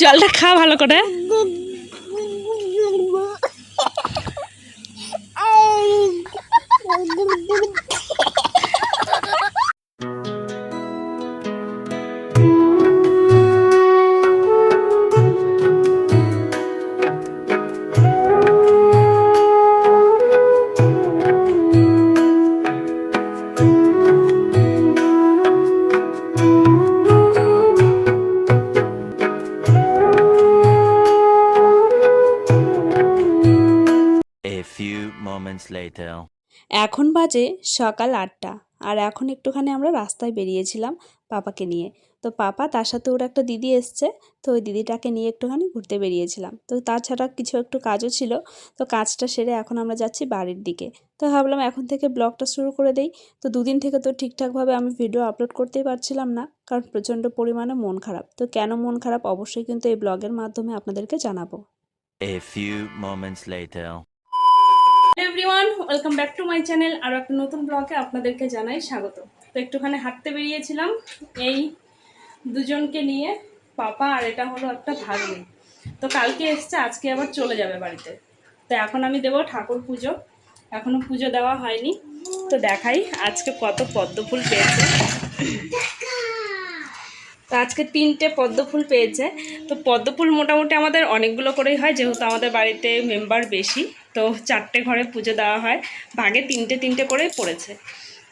জলটা খা ভালো করে। এখন বাজে সকাল ৮টা, আর এখন একটুখানি আমরা রাস্তায় বেরিয়েছিলাম পাপাকে নিয়ে। তো পাপা তার সাথে ওর একটা দিদি এসছে, তো ওই দিদিটাকে নিয়ে একটুখানি ঘুরতে বেরিয়েছিলাম। তো তাছাড়া কিছু একটু কাজও ছিল, তো কাজটা সেরে এখন আমরা যাচ্ছি বাড়ির দিকে। তো ভাবলাম এখন থেকে ব্লগটা শুরু করে দেই। তো দুদিন থেকে তো ঠিকঠাকভাবে আমি ভিডিও আপলোড করতেই পারছিলাম না, কারণ প্রচণ্ড পরিমাণে মন খারাপ। তো কেন মন খারাপ অবশ্যই কিন্তু এই ব্লগের মাধ্যমে আপনাদেরকে জানাবো। A few moments later. Hello everyone, welcome back to my channel. আরও একটা নতুন ব্লগে আপনাদেরকে জানাই স্বাগত। তো একটুখানি হাঁটতে বেরিয়েছিলাম এই দুজনকে নিয়ে, পাপা আর এটা হলো একটা ভাগ্নি। তো কালকে এসছে, আজকে আবার চলে যাবে বাড়িতে। তো এখন আমি দেবো ঠাকুর পুজো, এখনও পুজো দেওয়া হয়নি। তো দেখাই আজকে কত পদ্ম ফুল পেয়েছে। তো আজকে 3টে পদ্ম ফুল পেয়েছে। তো পদ্ম ফুল মোটামুটি আমাদের অনেকগুলো করেই হয়, যেহেতু আমাদের বাড়িতে মেম্বার বেশি। তো 4টে ঘরে পুজো দেওয়া হয়, ভাগে 3টে করেই পড়েছে।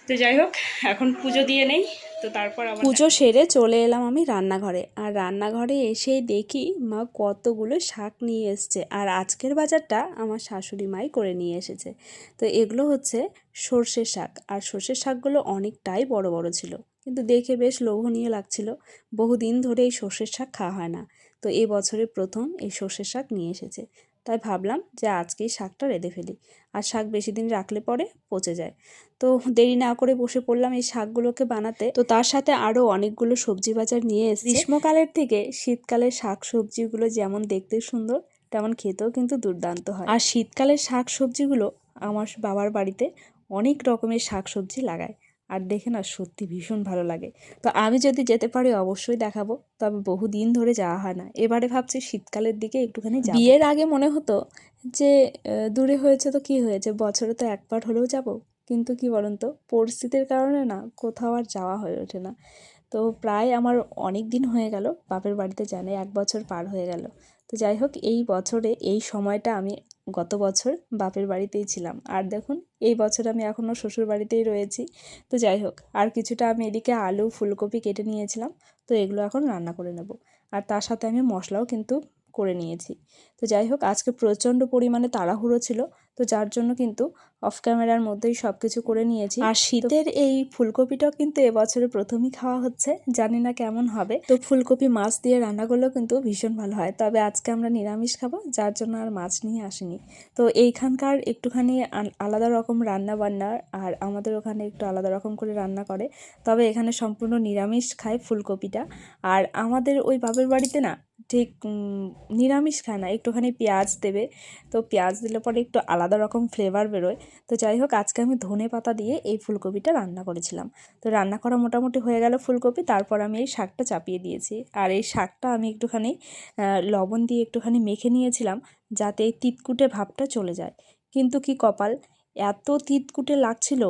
তো যাই হোক, এখন পুজো দিয়ে নেই। তো তারপর আবার পুজো সেরে চলে এলাম আমি রান্নাঘরে। আর রান্নাঘরে এসেই দেখি মা কতগুলো শাক নিয়ে এসছে। আর আজকের বাজারটা আমার শাশুড়ি মাই করে নিয়ে এসেছে। তো এগুলো হচ্ছে সর্ষের শাক, আর সর্ষের শাকগুলো অনেকটাই বড় বড় ছিল, কিন্তু দেখে বেশ লোভনীয় লাগছিল। বহুদিন ধরে এই সর্ষের শাক খাওয়া হয় না, তো এই বছরে প্রথম এই সর্ষের শাক নিয়ে এসেছে। তাই ভাবলাম যে আজকেই শাকটা রেঁধে ফেলি। আর শাক বেশি দিন রাখলে পরে পচে যায়। তো দেরি না করে বসে পড়লাম এই শাকগুলোকে বানাতে। তো তার সাথে আরও অনেকগুলো সবজি বাজার নিয়ে এসেছে। গ্রীষ্মকালের থেকে শীতকালের শাক সবজিগুলো যেমন দেখতে সুন্দর, তেমন খেতেও কিন্তু দুর্দান্ত হয়। আর শীতকালের শাক সবজিগুলো আমার বাবার বাড়িতে অনেক রকমের শাক সবজি লাগায়, আর দেখে না সত্যি ভীষণ ভালো লাগে। তো আমি যদি যেতে পারি অবশ্যই দেখাবো, তবে বহুদিন ধরে যাওয়া হয় না। এবারে ভাবছি শীতকালের দিকে একটুখানি যাব। বিয়ের আগে মনে হতো যে দূরে হয়েছে তো কি হয়েছে, বছরে তো একবার হলেও যাব। কিন্তু কি বলুন তো, পরিস্থিতির কারণে না কোথাও আর যাওয়া হয়ে ওঠে না। তো প্রায় আমার অনেক দিন হয়ে গেল বাপের বাড়িতে জানে, 1 বছর পার হয়ে গেল। তো যাই হোক, এই বছরে এই সময়টা আমি গত বছর বাপের বাড়িতেই ছিলাম, আর দেখুন এই বছর আমি এখনও শ্বশুর বাড়িতেই রয়েছি। তো যাই হোক, আর কিছুটা আমি এদিকে আলু ফুলকপি কেটে নিয়েছিলাম, তো এগুলো এখন রান্না করে নেব। আর তার সাথে আমি মশলাও কিন্তু করে নিয়েছি। তো যাই হোক, আজকে প্রচণ্ড পরিমাণে তাড়াহুড়ো ছিল, তো যার জন্য কিন্তু অফ ক্যামেরার মধ্যেই সব কিছু করে নিয়েছি। আর শীতের এই ফুলকপিটাও কিন্তু এবছরে প্রথমই খাওয়া হচ্ছে, জানি না কেমন হবে। তো ফুলকপি মাছ দিয়ে রান্না করলেও কিন্তু ভীষণ ভালো হয়, তবে আজকে আমরা নিরামিষ খাবো, যার জন্য আর মাছ নিয়ে আসিনি। তো এইখানকার একটুখানি আলাদা রকম রান্না বান্না, আর আমাদের ওখানে একটু আলাদা রকম করে রান্না করে। তবে এখানে সম্পূর্ণ নিরামিষ খায় ফুলকপিটা। আর আমাদের ওই বাপের বাড়িতে না ঠিক নিরামিষ খায় না, একটুখানি পেঁয়াজ দেবে। তো পেঁয়াজ দিলে পরে একটু আলাদা রকম ফ্লেভার বেরোয়। তো যাই হোক, আজকে আমি ধনে পাতা দিয়ে এই ফুলকপিটা রান্না করেছিলাম। তো রান্না করা মোটামুটি হয়ে গেল ফুলকপি, তারপর আমি এই শাকটা চাপিয়ে দিয়েছি। আর এই শাকটা আমি একটুখানি লবণ দিয়ে একটুখানি মেখে নিয়েছিলাম, যাতে এই তিতকুটে ভাবটা চলে যায়। কিন্তু কি কপাল, এত তিতকুটে লাগছিল,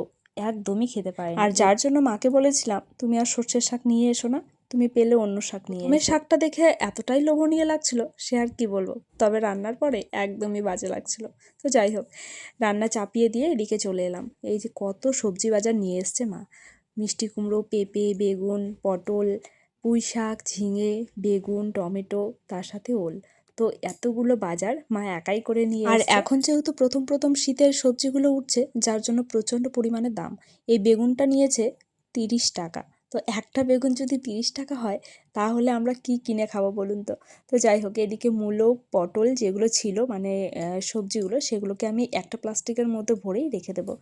একদমই খেতে পারিনি। আর যার জন্য মাকে বলেছিলাম, তুমি আর সর্ষের শাক নিয়ে এসো না, তুমি পেলে অন্য শাক নিয়ে এসো। শাকটা দেখে এতটাই লোভনীয় লাগছিল, সে আর কি বলবো। তবে রান্নার পরে একদমই বাজে লাগছিল। তো যাই হোক, রান্না চাপিয়ে দিয়ে এদিকে চলে এলাম। এই যে কত সবজি বাজার নিয়ে এসছে মা, মিষ্টি কুমড়ো, পেঁপে, বেগুন, পটল, পুঁই শাক, ঝিঙে, বেগুন, টমেটো, তার সাথে ওল। তো এতগুলো বাজার মা একাই করে নিয়ে আর এখন যেহেতু প্রথম প্রথম শীতের সবজিগুলো উঠছে, যার জন্য প্রচণ্ড পরিমাণে দাম। এই বেগুনটা নিয়েছে 30 টাকা। তো একটা বেগুন যদি 30 টাকা হয়, তাহলে আমরা কি কিনে খাবো বলুন তো। তো যাই হোক, এদিকে মূলো, পটল যেগুলো ছিল মানে সবজিগুলো, সেগুলোকে আমি একটা প্লাস্টিকের মধ্যে ভরেই রেখে দেবো।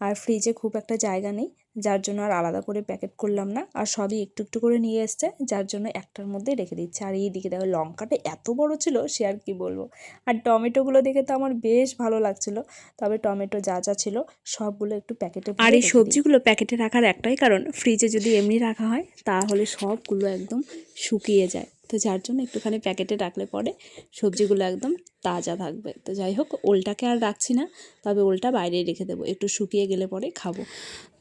আর ফ্রিজে খুব একটা জায়গা নেই, যার জন্য আর আলাদা করে প্যাকেট করলাম না। আর সবই একটু একটু করে নিয়ে এসছে, যার জন্য একটার মধ্যেই রেখে দিচ্ছি। আর এইদিকে দেখো লঙ্কাটা এত বড় ছিল, সে আর কি বলবো। আর টমেটোগুলো দেখে তো আমার বেশ ভালো লাগছিলো, তবে টমেটো যা যা ছিল সবগুলো একটু প্যাকেটে। আর এই সবজিগুলো প্যাকেটে রাখার একটাই কারণ, ফ্রিজে যদি এমনি রাখা হয় তাহলে সবগুলো একদম শুকিয়ে যায়। তো যার জন্য একটুখানি প্যাকেটে রাখলে পরে সবজিগুলো একদম তাজা থাকবে। তো যাই হোক, ওলটাকে আর রাখছি না, তবে ওলটা বাইরেই রেখে দেবো, একটু শুকিয়ে গেলে পরে খাবো।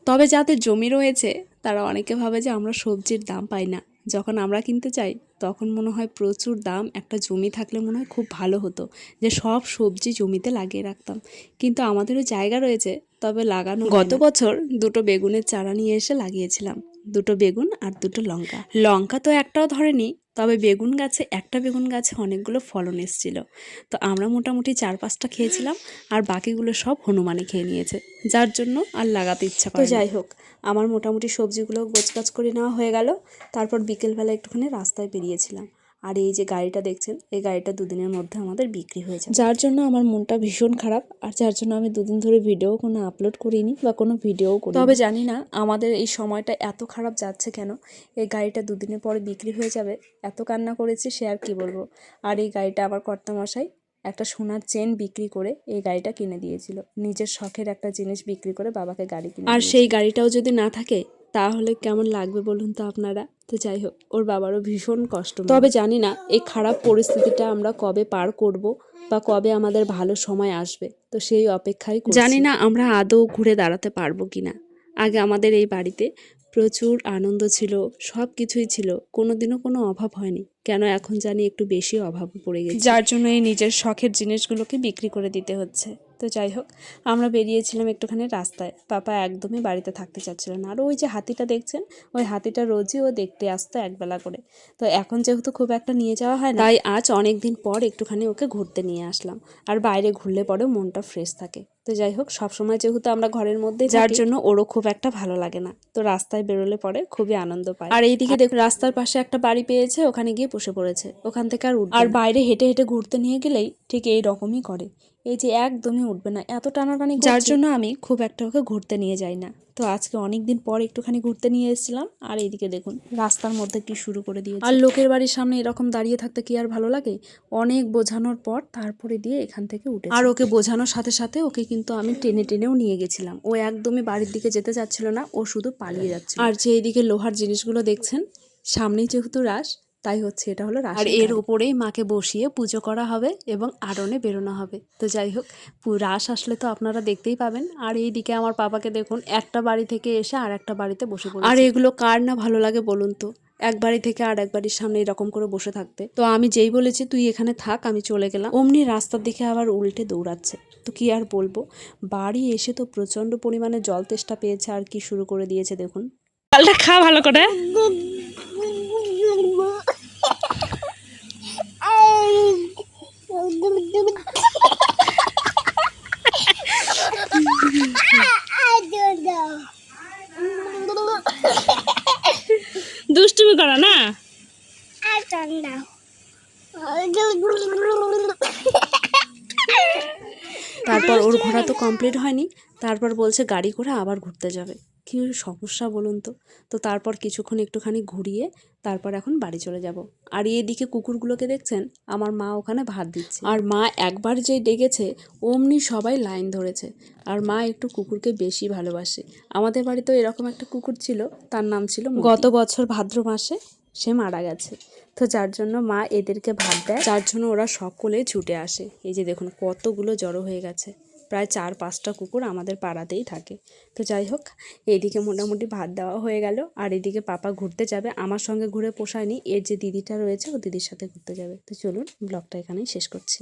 তবে যাদের জমি রয়েছে তারা অনেকে ভাবে যে আমরা সবজির দাম পাই না। যখন আমরা কিনতে চাই তখন মনে হয় প্রচুর দাম, একটা জমি থাকলে মনে হয় খুব ভালো হতো যে সব সবজি জমিতে লাগিয়ে রাখতাম, কিন্তু আমাদেরও জায়গা রয়েছে তবে লাগানো হয় না। গত বছর 2টো বেগুনের চারা নিয়ে এসে লাগিয়েছিলাম, 2টো বেগুন আর 2টো লঙ্কা। লঙ্কা তো একটাও ধরেনি, তবে একটা বেগুন গাছে অনেকগুলো ফলন এসেছিল। তো আমরা মোটামুটি 4-5টা খেয়েছিলাম, আর বাকিগুলো সব হনুমানে খেয়ে নিয়েছে, যার জন্য আর লাগাতে ইচ্ছা করে না। তো যাই হোক, আমার মোটামুটি সবজিগুলো গোছগাছ করে নেওয়া হয়ে গেল। তারপর বিকেলবেলা একটুখানি রাস্তায় বেরিয়েছিলাম, আর এই যে গাড়িটা দেখছেন, এই গাড়িটা 2 দিনের মধ্যে আমাদের বিক্রি হয়েছে, যার জন্য আমার মনটা ভীষণ খারাপ, আর যার জন্য আমি 2 দিন ধরে ভিডিও কোনো আপলোড করিনি বা কোনো ভিডিও করিনি। তবে জানি না আমাদের এই সময়টা এত খারাপ যাচ্ছে কেন। এই গাড়িটা 2 দিনের পরে বিক্রি হয়ে যাবে, এত কান্না করেছি সে আর কি বলবো। আর এই গাড়িটা আমার কর্তামশাই একটা সোনার চেন বিক্রি করে এই গাড়িটা কিনে দিয়েছিল, নিজের শখের একটা জিনিস বিক্রি করে বাবাকে গাড়ি কিনে। আর সেই গাড়িটাও যদি না থাকে তাহলে কেমন লাগবে বলুন তো আপনারা। তো যাই হোক, ওর বাবারও ভীষণ কষ্ট। তবে জানি না এই খারাপ পরিস্থিতিটা আমরা কবে পার করব বা কবে আমাদের ভালো সময় আসবে, তো সেই অপেক্ষাই করছি। জানি না আমরা আদৌ ঘুরে দাঁড়াতে পারবো কিনা। আগে আমাদের এই বাড়িতে প্রচুর আনন্দ ছিল, সব কিছুই ছিল, কোনোদিনও কোনো অভাব হয়নি, কেন এখন জানি একটু বেশি অভাব পড়ে গেছে, যার জন্য এই নিজের শখের জিনিসগুলোকে বিক্রি করে দিতে হচ্ছে। তো যাই হোক, আমরা বেরিয়েছিলাম একটুখানি রাস্তায়, পাপা একদমই বাড়িতে থাকতে চাচ্ছিল না। আর ওই যে হাতিটা দেখছেন, ওই হাতিটা রোজই ও দেখতে আসতো একবেলা করে। তো এখন যেহেতু খুব একটা নিয়ে যাওয়া হয় না, তাই আজ অনেক দিন পর একটুখানি ওকে ঘুরতে নিয়ে আসলাম। আর বাইরে ঘুরলে পরেও মনটা ফ্রেশ থাকে। তো যাই হোক, সবসময় যেহেতু আমরা ঘরের মধ্যে, যার জন্য ওরও খুব একটা ভালো লাগে না, তো রাস্তায় বেরোলে পরে খুবই আনন্দ পায়। আর এইদিকে দেখুন, রাস্তার পাশে একটা বাড়ি পেয়েছে, ওখানে গিয়ে বসে পড়েছে, ওখান থেকে আর উঠবে না। আর বাইরে হেঁটে হেঁটে ঘুরতে নিয়ে গেলেই ঠিক এই রকমই করে, এই যে একদমই উঠবে না, এত টানাটানি, যার জন্য আমি খুব একটা ওকে ঘুরতে নিয়ে যাই না। তো আজকে অনেক দিন পর একটুখানি ঘুরতে নিয়ে এসেছিলাম, আর এইদিকে দেখুন রাস্তার মধ্যে কি শুরু করে দিয়েছে। আর লোকের বাড়ির সামনে এরকম দাঁড়িয়ে থাকতে কি আর ভালো লাগে। অনেক বোঝানোর পর তারপরে দিয়ে এখান থেকে উঠে, আর ওকে বোঝানোর সাথে সাথে ওকে কিন্তু আমি টেনে টেনেও নিয়ে গেছিলাম। ও একদমই বাড়ির দিকে যেতে চাচ্ছিল না, ও শুধু পালিয়ে যাচ্ছিল। আর যে এইদিকে লোহার জিনিসগুলো দেখছেন, সামনেই যেহেতু রাস, তাই হচ্ছে এটা হলো রাস, আর এর উপরেই মাকে বসিয়ে পুজো করা হবে এবং আড়নে বেরোনো হবে। তো যাই হোক, রাস আসলে তো আপনারা দেখতেই পাবেন। আর এইদিকে আমার পাপাকে দেখুন, একটা বাড়ি থেকে এসে আর একটা বাড়িতে বসে পড়েছে। আর এগুলো কার না ভালো লাগে বলুন তো, এক বাড়ি থেকে আর এক বাড়ির সামনে এরকম করে বসে থাকতে। তো আমি যেই বলেছি তুই এখানে থাক, আমি চলে গেলাম, অমনি রাস্তার দিকে আবার উল্টে দৌড়াচ্ছে। তো কি আর বলবো, বাড়ি এসে তো প্রচন্ড পরিমাণে জল তেষ্টা পেয়েছে, আর কি শুরু করে দিয়েছে দেখুন। জলটা খা ভালো করে। দুষ্টুমি করা না। তারপর ওর ঘোরা তো কমপ্লিট হয়নি, তারপর বলছে গাড়ি করে আবার ঘুরতে যাবে। কি সমস্যা বলুন তো। তো তারপর কিছুক্ষণ একটুখানি ঘুরিয়ে তারপর এখন বাড়ি চলে যাব। আর এদিকে কুকুরগুলোকে দেখছেন, আমার মা ওখানে ভাত দিচ্ছে, আর মা একবার যে ডেকেছে অমনি সবাই লাইন ধরেছে। আর মা একটু কুকুরকে বেশি ভালোবাসে। আমাদের বাড়িতেও এরকম একটা কুকুর ছিল, তার নাম ছিল মতি। গত বছর ভাদ্র মাসে সে মারা গেছে। তো যার জন্য মা এদেরকে ভাত দেয়, যার জন্য ওরা সকলে ছুটে আসে। এই যে দেখুন কতগুলো জড়ো হয়ে গেছে, প্রায় 4-5টা কুকুর আমাদের পাড়াতেই থাকে। তো যাই হোক, এইদিকে মোটামুটি ভাত দেওয়া হয়ে গেল, আর এদিকে পাপা ঘুরতে যাবে। আমার সঙ্গে ঘুরে পোষায়নি, এর যে দিদিটা রয়েছে ও দিদির সাথে ঘুরতে যাবে। তো চলুন, ব্লগটা এখানেই শেষ করছি।